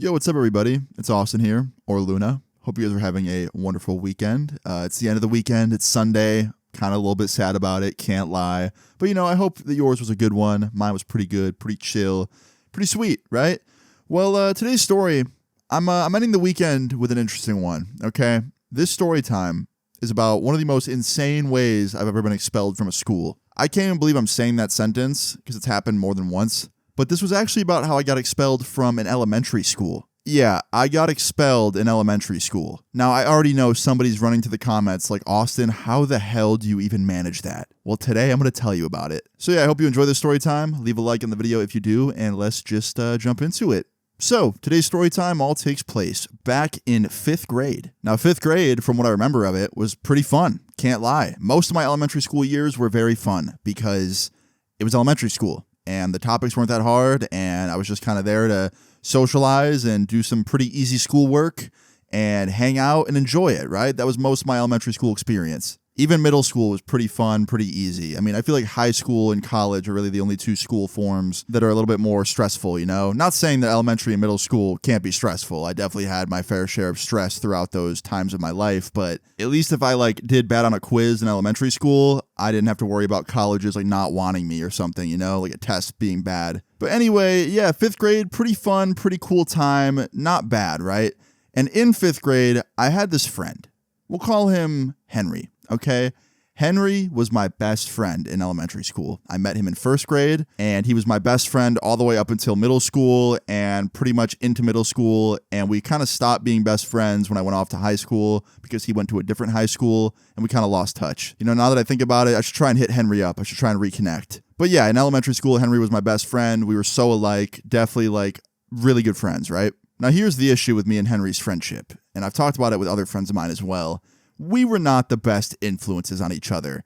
Yo, what's up, everybody? It's Austin here, or Luna. Hope you guys are having a wonderful weekend. It's the end of the weekend. It's Sunday. Kind of a little bit sad about it, can't lie. But, I hope that yours was a good one. Mine was pretty good, pretty chill, pretty sweet, right? Well, today's story, I'm ending the weekend with an interesting one, okay? This story time is about one of the most insane ways I've ever been expelled from a school. I can't even believe I'm saying that sentence because it's happened more than once. But this was actually about how I got expelled from an elementary school. Yeah, I got expelled in elementary school. Now, I already know somebody's running to the comments like, Austin, how the hell do you even manage that? Well, today I'm going to tell you about it. So yeah, I hope you enjoy this story time. Leave a like on the video if you do, and let's just jump into it. So, today's story time all takes place back in 5th grade. Now, 5th grade, from what I remember of it, was pretty fun. Can't lie. Most of my elementary school years were very fun because it was elementary school. And the topics weren't that hard, and I was just kind of there to socialize and do some pretty easy schoolwork and hang out and enjoy it, right? That was most of my elementary school experience. Even middle school was pretty fun, pretty easy. I mean, I feel like high school and college are really the only two school forms that are a little bit more stressful, Not saying that elementary and middle school can't be stressful. I definitely had my fair share of stress throughout those times of my life, but at least if I did bad on a quiz in elementary school, I didn't have to worry about colleges not wanting me or something, like a test being bad. But anyway, yeah, 5th grade, pretty fun, pretty cool time, not bad, right? And in 5th grade, I had this friend. We'll call him Henry. Okay, Henry was my best friend in elementary school. I met him in 1st grade, and he was my best friend all the way up until middle school and pretty much into middle school. And we kind of stopped being best friends when I went off to high school because he went to a different high school, and we kind of lost touch. Now that I think about it, I should try and hit Henry up. I should try and reconnect. But yeah, in elementary school, Henry was my best friend. We were so alike, definitely really good friends, right? Now here's the issue with me and Henry's friendship, and I've talked about it with other friends of mine as well. We were not the best influences on each other.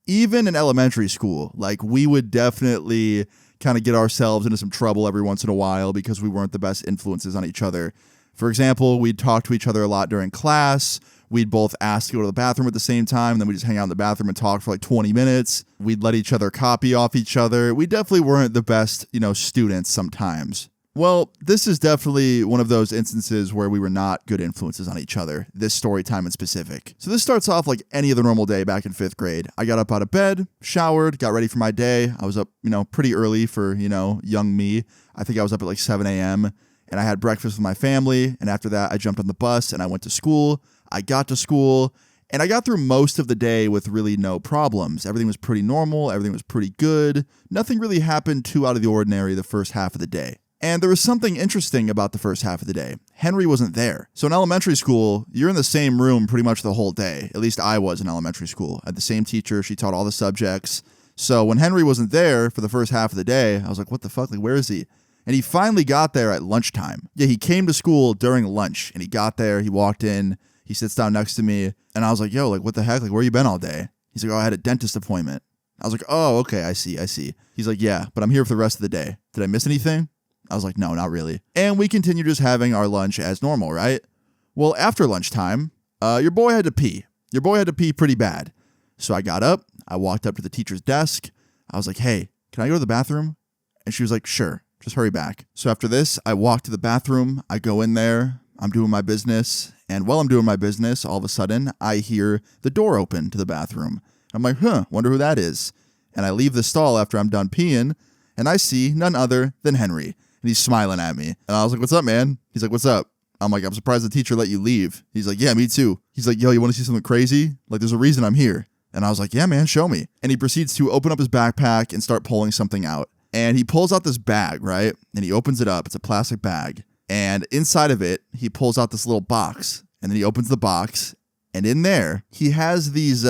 Even in elementary school, we would definitely kind of get ourselves into some trouble every once in a while because we weren't the best influences on each other. For example, we'd talk to each other a lot during class. We'd both ask to go to the bathroom at the same time, and then we'd just hang out in the bathroom and talk for 20 minutes. We'd let each other copy off each other. We definitely weren't the best, students sometimes. Well, this is definitely one of those instances where we were not good influences on each other, this story time in specific. So this starts off like any other normal day back in 5th grade. I got up out of bed, showered, got ready for my day. I was up, pretty early for, young me. I think I was up at 7 a.m. and I had breakfast with my family. And after that, I jumped on the bus and I went to school. I got to school and I got through most of the day with really no problems. Everything was pretty normal. Everything was pretty good. Nothing really happened too out of the ordinary the first half of the day. And there was something interesting about the first half of the day. Henry wasn't there. So in elementary school, you're in the same room pretty much the whole day. At least I was in elementary school. I had the same teacher. She taught all the subjects. So when Henry wasn't there for the first half of the day, I was like, what the fuck? Where is he? And he finally got there at lunchtime. Yeah, he came to school during lunch and he got there. He walked in. He sits down next to me. And I was like, yo, what the heck? Where you been all day? He's like, oh, I had a dentist appointment. I was like, oh, okay, I see. He's like, yeah, but I'm here for the rest of the day. Did I miss anything? I was like, no, not really. And we continued just having our lunch as normal, right? Well, after lunchtime, your boy had to pee. Your boy had to pee pretty bad. So I got up. I walked up to the teacher's desk. I was like, hey, can I go to the bathroom? And she was like, sure, just hurry back. So after this, I walked to the bathroom. I go in there. I'm doing my business. And while I'm doing my business, all of a sudden, I hear the door open to the bathroom. I'm like, wonder who that is. And I leave the stall after I'm done peeing. And I see none other than Henry. And he's smiling at me. And I was like, what's up, man? He's like, what's up? I'm like, I'm surprised the teacher let you leave. He's like, yeah, me too. He's like, yo, you want to see something crazy? There's a reason I'm here. And I was like, yeah, man, show me. And he proceeds to open up his backpack and start pulling something out. And he pulls out this bag, right? And he opens it up. It's a plastic bag. And inside of it, he pulls out this little box. And then he opens the box. And in there, he has these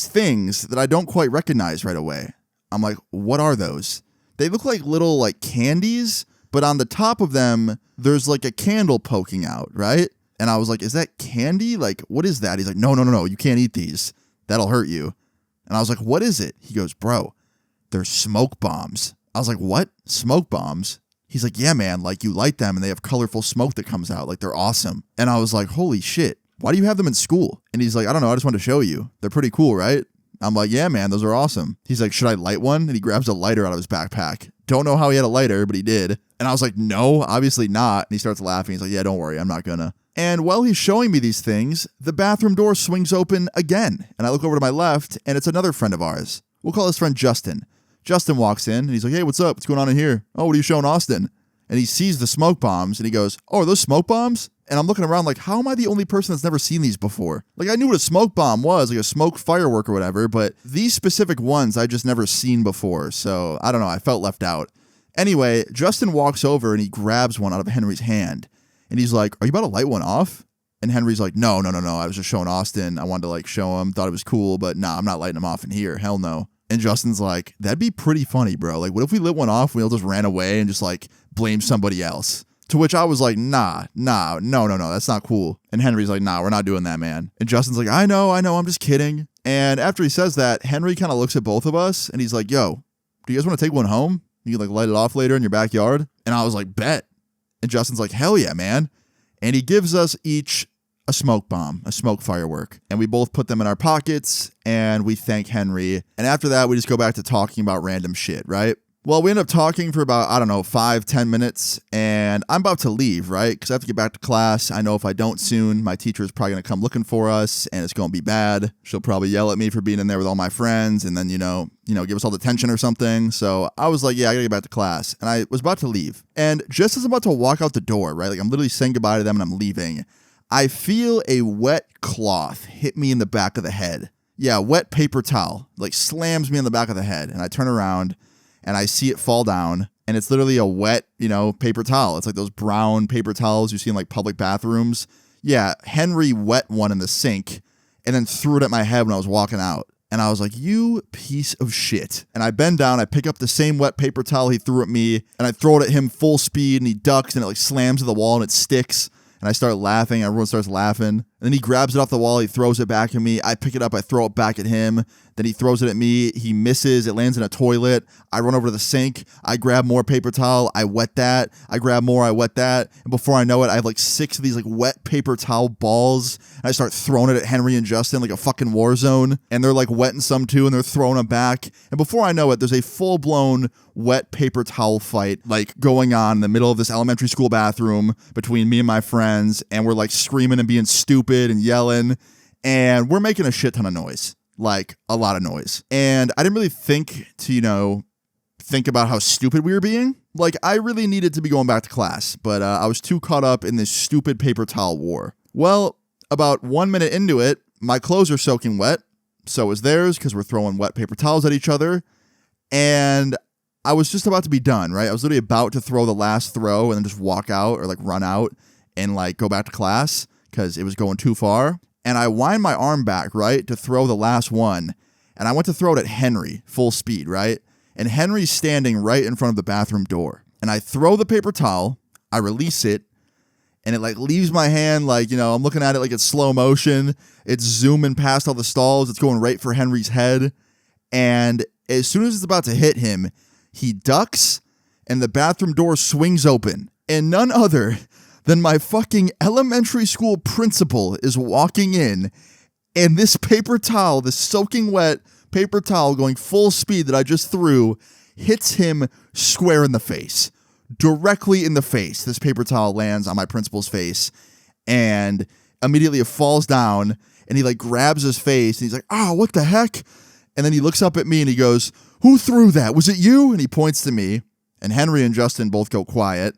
things that I don't quite recognize right away. I'm like, what are those? They look like little candies, but on the top of them, there's a candle poking out, right? And I was like, is that candy? What is that? He's like, no, you can't eat these. That'll hurt you. And I was like, what is it? He goes, bro, they're smoke bombs. I was like, what? Smoke bombs? He's like, yeah, man, you light them and they have colorful smoke that comes out. They're awesome. And I was like, holy shit, why do you have them in school? And he's like, I don't know, I just wanted to show you. They're pretty cool, right? I'm like, yeah, man, those are awesome. He's like, should I light one? And he grabs a lighter out of his backpack. Don't know how he had a lighter, but he did. And I was like, no, obviously not. And he starts laughing. He's like, yeah, don't worry, I'm not gonna. And while he's showing me these things, the bathroom door swings open again. And I look over to my left, and it's another friend of ours. We'll call his friend Justin. Justin walks in, and he's like, hey, what's up? What's going on in here? Oh, what are you showing Austin? And he sees the smoke bombs, and he goes, oh, are those smoke bombs? And I'm looking around like, how am I the only person that's never seen these before? Like, I knew what a smoke bomb was, like a smoke firework or whatever, but these specific ones I just never seen before. So, I don't know, I felt left out. Anyway, Justin walks over, and he grabs one out of Henry's hand. And he's like, are you about to light one off? And Henry's like, no. I was just showing Austin. I wanted to like show him, thought it was cool, but nah, I'm not lighting him off in here. Hell no. And Justin's like, that'd be pretty funny, bro. Like, what if we lit one off and we all just ran away and just like blame somebody else? To which I was like, no, that's not cool. And Henry's like, nah, we're not doing that, man. And Justin's like, I know, I'm just kidding. And after he says that, Henry kind of looks at both of us and he's like, yo, do you guys want to take one home? You can like light it off later in your backyard? And I was like, bet. And Justin's like, hell yeah, man. And he gives us each a smoke bomb, a smoke firework. And we both put them in our pockets and we thank Henry. And after that, we just go back to talking about random shit, right? Well, we end up talking for about, 5-10 minutes. And I'm about to leave, right? Because I have to get back to class. I know if I don't soon, my teacher is probably going to come looking for us and it's going to be bad. She'll probably yell at me for being in there with all my friends and then, give us all detention or something. So I was like, yeah, I got to get back to class. And I was about to leave. And just as I'm about to walk out the door, right? Like I'm literally saying goodbye to them and I'm leaving. I feel a wet cloth hit me in the back of the head. Yeah, wet paper towel, like slams me in the back of the head. And I turn around and I see it fall down. And it's literally a wet, paper towel. It's like those brown paper towels you see in like public bathrooms. Yeah, Henry wet one in the sink and then threw it at my head when I was walking out. And I was like, you piece of shit. And I bend down, I pick up the same wet paper towel he threw at me, and I throw it at him full speed, and he ducks, and it like slams to the wall, and it sticks. And I start laughing. Everyone starts laughing. And then he grabs it off the wall. He throws it back at me. I pick it up. I throw it back at him. Then he throws it at me. He misses. It lands in a toilet. I run over to the sink. I grab more paper towel. I wet that. I grab more. I wet that. And before I know it, I have like 6 of these like wet paper towel balls. And I start throwing it at Henry and Justin like a fucking war zone. And they're like wetting some too. And they're throwing them back. And before I know it, there's a full-blown wet paper towel fight like going on in the middle of this elementary school bathroom between me and my friends. And we're like screaming and being stupid and yelling. And we're making a shit ton of noise. Like a lot of noise. And I didn't really think to, think about how stupid we were being. Like I really needed to be going back to class, but I was too caught up in this stupid paper towel war. Well, about 1 minute into it, my clothes are soaking wet. So is theirs because we're throwing wet paper towels at each other. And I was just about to be done, right? I was literally about to throw the last throw and then just walk out or like run out and like go back to class because it was going too far. And I wind my arm back, right, to throw the last one. And I went to throw it at Henry, full speed, right? And Henry's standing right in front of the bathroom door. And I throw the paper towel, I release it, and it like leaves my hand like, I'm looking at it like it's slow motion. It's zooming past all the stalls. It's going right for Henry's head. And as soon as it's about to hit him, he ducks and the bathroom door swings open. And none other than my fucking elementary school principal is walking in, and this paper towel, this soaking wet paper towel going full speed that I just threw, hits him square in the face. Directly in the face. This paper towel lands on my principal's face, and immediately it falls down, and he like grabs his face, and he's like, oh, what the heck? And then he looks up at me, and he goes, who threw that? Was it you? And he points to me, and Henry and Justin both go quiet.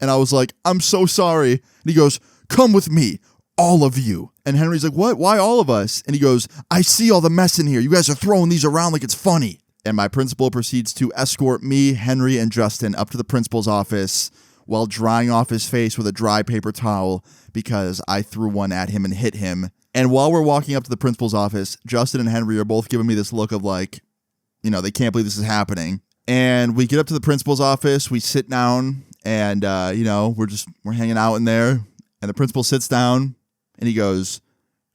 And I was like, I'm so sorry. And he goes, come with me, all of you. And Henry's like, what? Why all of us? And he goes, I see all the mess in here. You guys are throwing these around like it's funny. And my principal proceeds to escort me, Henry, and Justin up to the principal's office while drying off his face with a dry paper towel because I threw one at him and hit him. And while we're walking up to the principal's office, Justin and Henry are both giving me this look of like, they can't believe this is happening. And we get up to the principal's office. We sit down. And, we're hanging out in there, and the principal sits down, and he goes,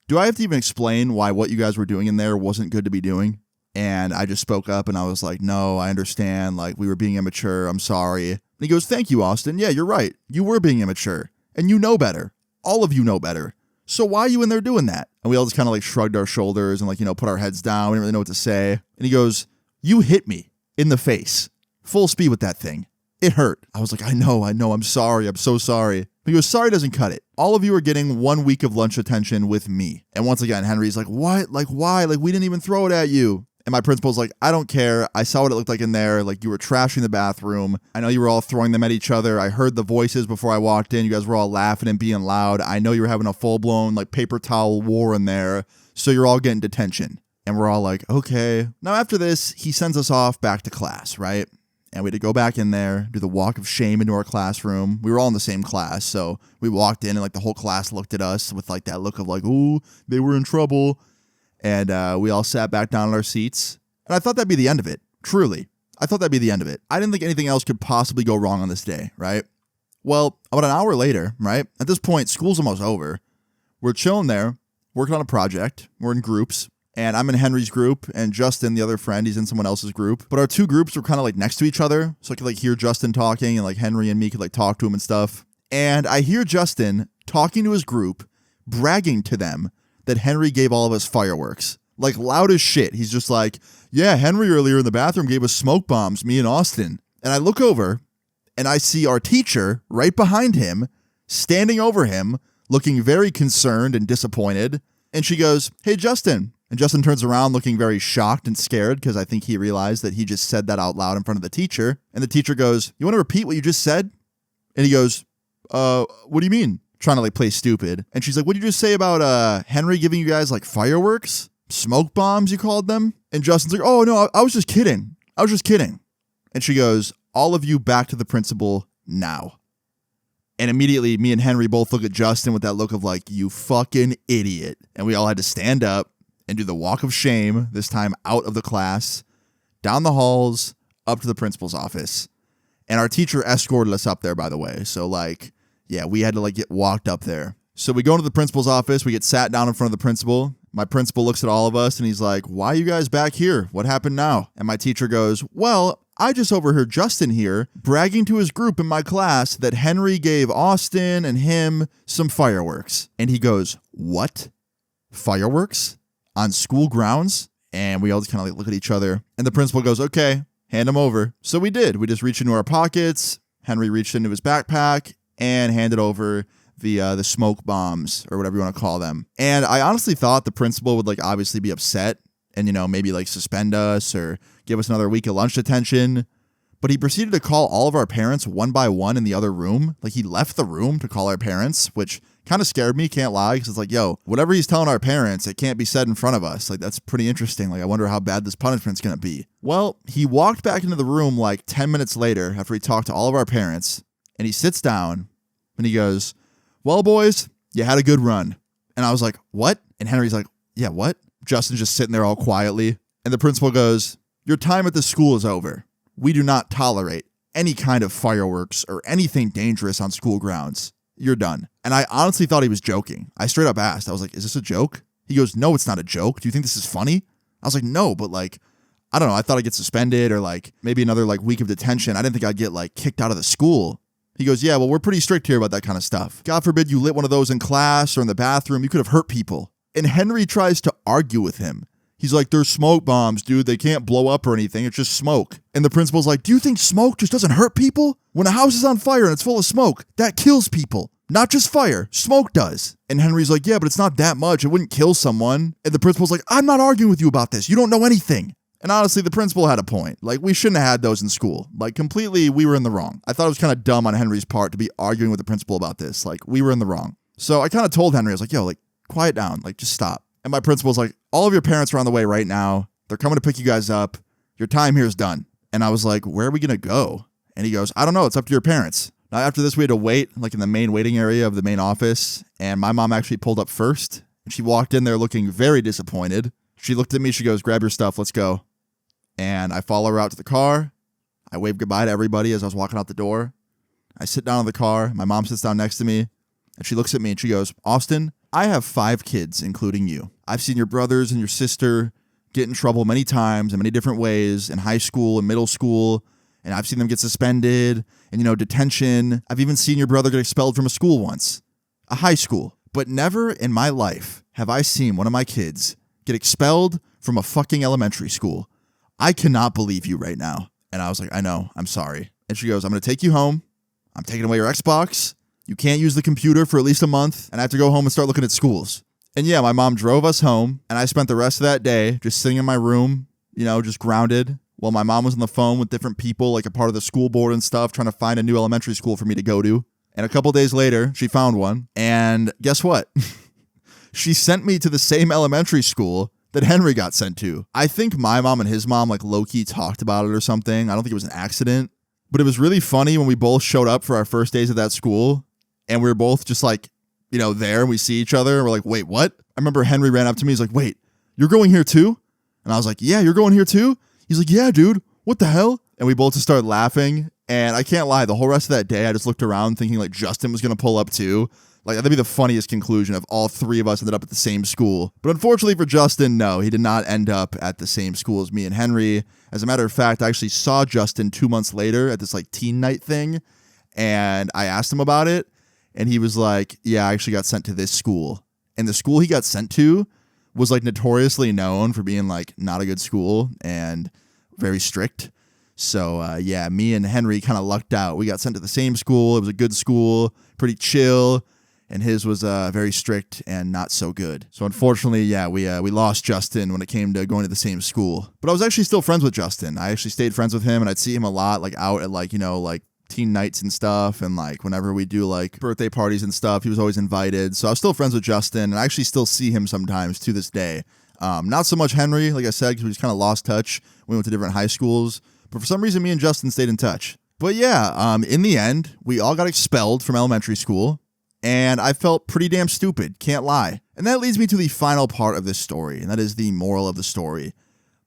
do I have to even explain why what you guys were doing in there wasn't good to be doing? And I just spoke up, and I was like, no, I understand. Like, we were being immature. I'm sorry. And he goes, thank you, Austin. Yeah, you're right. You were being immature, and you know better. All of you know better. So why are you in there doing that? And we all just kind of like shrugged our shoulders and like, put our heads down. We didn't really know what to say. And he goes, you hit me in the face full speed with that thing. It hurt. I was like, I know, I'm sorry, I'm so sorry. He goes, sorry doesn't cut it. All of you are getting 1 week of lunch attention with me. And once again, Henry's like, what? Like, why? Like, we didn't even throw it at you. And my principal's like, I don't care. I saw what it looked like in there. Like, you were trashing the bathroom. I know you were all throwing them at each other. I heard the voices before I walked in. You guys were all laughing and being loud. I know you were having a full-blown, like, paper towel war in there. So you're all getting detention. And we're all like, okay. Now, after this, he sends us off back to class, right? And we had to go back in there, do the walk of shame into our classroom. We were all in the same class, so we walked in and like the whole class looked at us with like that look of like, ooh, they were in trouble. And we all sat back down in our seats. And I thought that'd be the end of it. Truly. I thought that'd be the end of it. I didn't think anything else could possibly go wrong on this day, right? Well, about an hour later, right? At this point, school's almost over. We're chilling there, working on a project. We're in groups. And I'm in Henry's group, and Justin, the other friend, he's in someone else's group. But our two groups were kind of like next to each other. So I could like hear Justin talking, and like Henry and me could like talk to him and stuff. And I hear Justin talking to his group, bragging to them that Henry gave all of us fireworks. Like loud as shit. He's just like, yeah, Henry earlier in the bathroom gave us smoke bombs, me and Austin. And I look over, and I see our teacher right behind him, standing over him, looking very concerned and disappointed. And she goes, hey, Justin. And Justin turns around looking very shocked and scared because I think he realized that he just said that out loud in front of the teacher. And the teacher goes, you want to repeat what you just said? And he goes, what do you mean? Trying to like play stupid. And she's like, what did you just say about Henry giving you guys like fireworks? Smoke bombs, you called them? And Justin's like, oh, no, I was just kidding. I was just kidding. And she goes, all of you back to the principal now. And immediately me and Henry both look at Justin with that look of like, you fucking idiot. And we all had to stand up and do the walk of shame, this time out of the class, down the halls, up to the principal's office. And our teacher escorted us up there, by the way. So, like, yeah, we had to, like, get walked up there. So we go into the principal's office. We get sat down in front of the principal. My principal looks at all of us, and he's like, why are you guys back here? What happened now? And my teacher goes, well, I just overheard Justin here bragging to his group in my class that Henry gave Austin and him some fireworks. And he goes, what? Fireworks? On school grounds? And we all just kind of like look at each other. And the principal goes, okay, hand him over. So we did. We just reached into our pockets. Henry reached into his backpack and handed over the smoke bombs or whatever you want to call them. And I honestly thought the principal would like obviously be upset and, you know, maybe like suspend us or give us another week of lunch detention. But he proceeded to call all of our parents one by one in the other room. Like he left the room to call our parents, which kind of scared me, can't lie, because it's like, yo, whatever he's telling our parents, it can't be said in front of us. Like, that's pretty interesting. Like, I wonder how bad this punishment's going to be. Well, he walked back into the room like 10 minutes later after he talked to all of our parents, and he sits down, and he goes, well, boys, you had a good run. And I was like, what? And Henry's like, yeah, what? Justin's just sitting there all quietly. And the principal goes, your time at the school is over. We do not tolerate any kind of fireworks or anything dangerous on school grounds. You're done. And I honestly thought he was joking. I straight up asked. I was like, is this a joke? He goes, no, it's not a joke. Do you think this is funny? I was like, no, but like, I don't know. I thought I'd get suspended or like maybe another like week of detention. I didn't think I'd get like kicked out of the school. He goes, yeah, well, we're pretty strict here about that kind of stuff. God forbid you lit one of those in class or in the bathroom. You could have hurt people. And Henry tries to argue with him. He's like, there's smoke bombs, dude. They can't blow up or anything. It's just smoke. And the principal's like, do you think smoke just doesn't hurt people? When a house is on fire and it's full of smoke, that kills people. Not just fire, smoke does. And Henry's like, yeah, but it's not that much. It wouldn't kill someone. And the principal's like, I'm not arguing with you about this. You don't know anything. And honestly, the principal had a point. Like, we shouldn't have had those in school. Like, completely, we were in the wrong. I thought it was kind of dumb on Henry's part to be arguing with the principal about this. Like, we were in the wrong. So I kind of told Henry, I was like, yo, like, quiet down. Like, just stop. And my principal's like, all of your parents are on the way right now. They're coming to pick you guys up. Your time here is done. And I was like, where are we going to go? And he goes, I don't know. It's up to your parents. Now, after this, we had to wait, like in the main waiting area of the main office. And my mom actually pulled up first. And she walked in there looking very disappointed. She looked at me. She goes, grab your stuff. Let's go. And I follow her out to the car. I wave goodbye to everybody as I was walking out the door. I sit down in the car. My mom sits down next to me. And she looks at me and she goes, Austin, I have 5 kids, including you. I've seen your brothers and your sister get in trouble many times in many different ways in high school and middle school. And I've seen them get suspended and, you know, detention. I've even seen your brother get expelled from a school once, a high school. But never in my life have I seen one of my kids get expelled from a fucking elementary school. I cannot believe you right now. And I was like, I know, I'm sorry. And she goes, I'm going to take you home. I'm taking away your Xbox. You can't use the computer for at least a month. And I have to go home and start looking at schools. And yeah, my mom drove us home. And I spent the rest of that day just sitting in my room, just grounded, while my mom was on the phone with different people, like a part of the school board and stuff, trying to find a new elementary school for me to go to. And a couple days later, she found one. And guess what? She sent me to the same elementary school that Henry got sent to. I think my mom and his mom, like, low-key talked about it or something. I don't think it was an accident. But it was really funny when we both showed up for our first days at that school. And we were both just like, there, and we see each other. And we're like, wait, what? I remember Henry ran up to me. He's like, wait, you're going here too? And I was like, yeah, you're going here too? He's like, yeah, dude, what the hell? And we both just started laughing. And I can't lie, the whole rest of that day, I just looked around thinking like Justin was going to pull up too. Like, that'd be the funniest conclusion if all three of us ended up at the same school. But unfortunately for Justin, no, he did not end up at the same school as me and Henry. As a matter of fact, I actually saw Justin 2 months later at this like teen night thing. And I asked him about it. And he was like, yeah, I actually got sent to this school. And the school he got sent to was like notoriously known for being like not a good school and very strict. So yeah, me and Henry kind of lucked out. We got sent to the same school. It was a good school, pretty chill. And his was very strict and not so good. So unfortunately, yeah, we lost Justin when it came to going to the same school. But I was actually still friends with Justin. I actually stayed friends with him, and I'd see him a lot, like out at like, like teen nights and stuff. And like whenever we do like birthday parties and stuff, he was always invited. So I was still friends with Justin, and I actually still see him sometimes to this day. Not so much Henry, like I said, because we just kind of lost touch. We went to different high schools. But for some reason, me and Justin stayed in touch. But yeah, in the end, we all got expelled from elementary school. And I felt pretty damn stupid, can't lie. And that leads me to the final part of this story, and that is the moral of the story.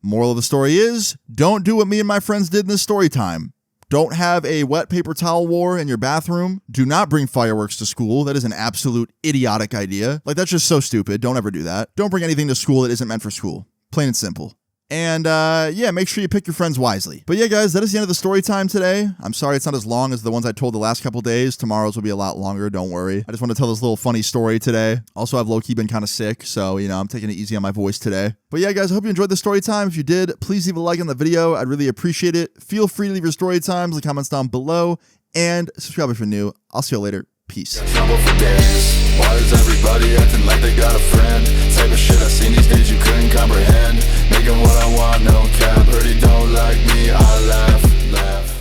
Moral of the story is, don't do what me and my friends did in this story time. Don't have a wet paper towel war in your bathroom. Do not bring fireworks to school. That is an absolute idiotic idea. Like, that's just so stupid. Don't ever do that. Don't bring anything to school that isn't meant for school. Plain and simple. And yeah, make sure you pick your friends wisely. But yeah, guys, that is the end of the story time today. I'm sorry it's not as long as the ones I told the last couple days. Tomorrow's will be a lot longer, don't worry. I just want to tell this little funny story today. Also, I've low-key been kind of sick, so, I'm taking it easy on my voice today. But yeah, guys, I hope you enjoyed the story time. If you did, please leave a like on the video. I'd really appreciate it. Feel free to leave your story times in the comments down below. And subscribe if you're new. I'll see you later. Peace. Trouble for days. Why is everybody acting like they got a friend? Type of shit I seen these days you couldn't comprehend. Making what I want, no cap. Heard he don't like me, I laugh.